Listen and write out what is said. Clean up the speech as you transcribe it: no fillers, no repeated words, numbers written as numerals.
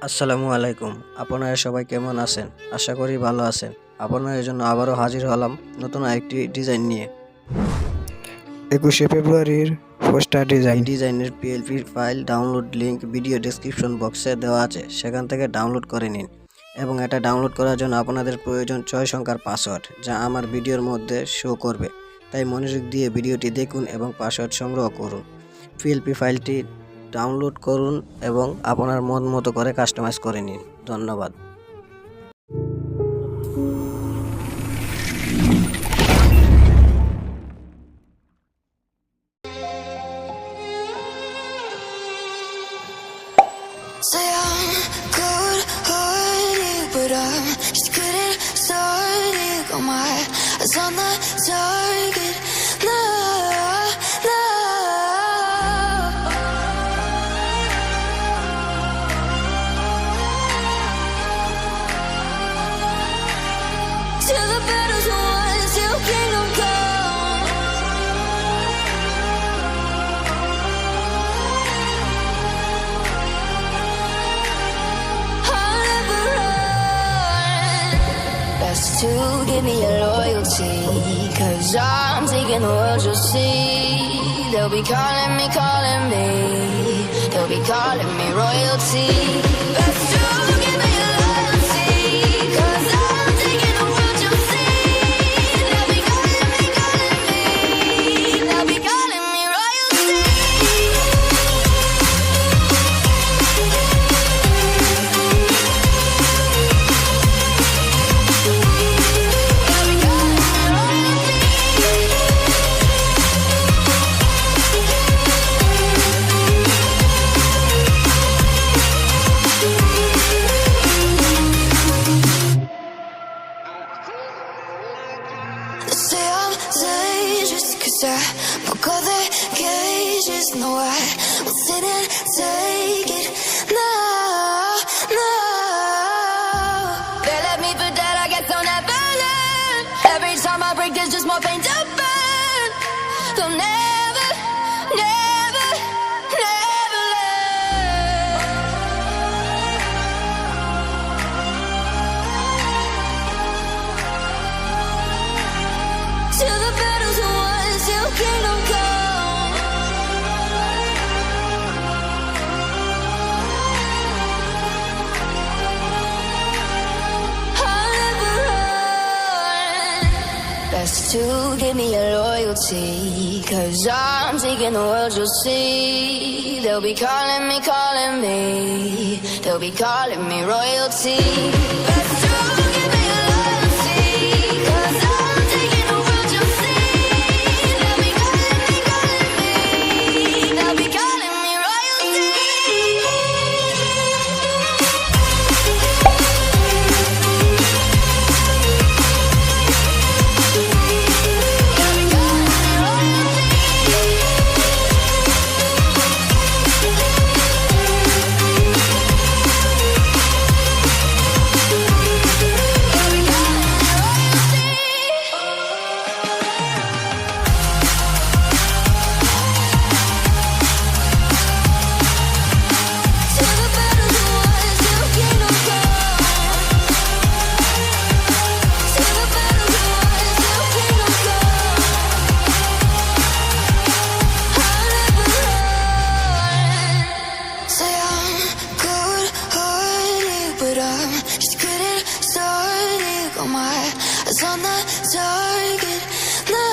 আসসালামু আলাইকুম। আপনারা সবাই কেমন আছেন? আশা করি ভালো আছেন। আপনাদের জন্য আবারও হাজির হলাম নতুন আরেকটি ডিজাইন নিয়ে। 21শে ফেব্রুয়ারির পোস্টার ডিজাইন। এই ডিজাইনের PLP file download link video description বক্সে দেওয়া আছে, সেখান থেকে ডাউনলোড করে নিন। এবং এটা ডাউনলোড করার জন্য আপনাদের প্রয়োজন 6 সংখ্যার পাসওয়ার্ড, যা আমার ভিডিওর মধ্যে শো করবে। তাই মনোযোগ দিয়ে ভিডিওটি দেখুন এবং পাসওয়ার্ড সংগ্রহ করুন। পিএলপি ফাইলটি ডাউনলোড করুন এবং আপনার মন মতো করে কাস্টমাইজ করে নিন। ধন্যবাদ। Say I'm good-hearted, but I'm just getting started. Got my eyes on the target. No, no. Till the battle's won, till kingdom come. To give me your loyalty, 'cause I'm taking the world, you'll see. They'll be calling me, they'll be calling me royalty. Best to give me your loyalty, 'cause I'm taking the world, you'll see. They'll be calling me, they'll be calling me royalty. They say I'm dangerous, 'cause I broke all their cages. No, I will sit and take it. No, no. They left me for dead, I guess I'll never learn. Every time I break, there's just more pain to burn. They'll never, never, never learn. Till the battle's won, till kingdom come. I'll never run. Best to give me your loyalty, 'cause I'm taking the world, you'll see. They'll be calling me, they'll be calling me royalty. Best to give me your loyalty, 'cause I'm taking the world, you'll see. They'll be calling me, they'll be calling me royalty. Till the battle's won, till kingdom come. Till the battle's won, till kingdom come. I'll never run. Say I'm good-hearted, but I'm just getting started. Got my eyes on the target. No.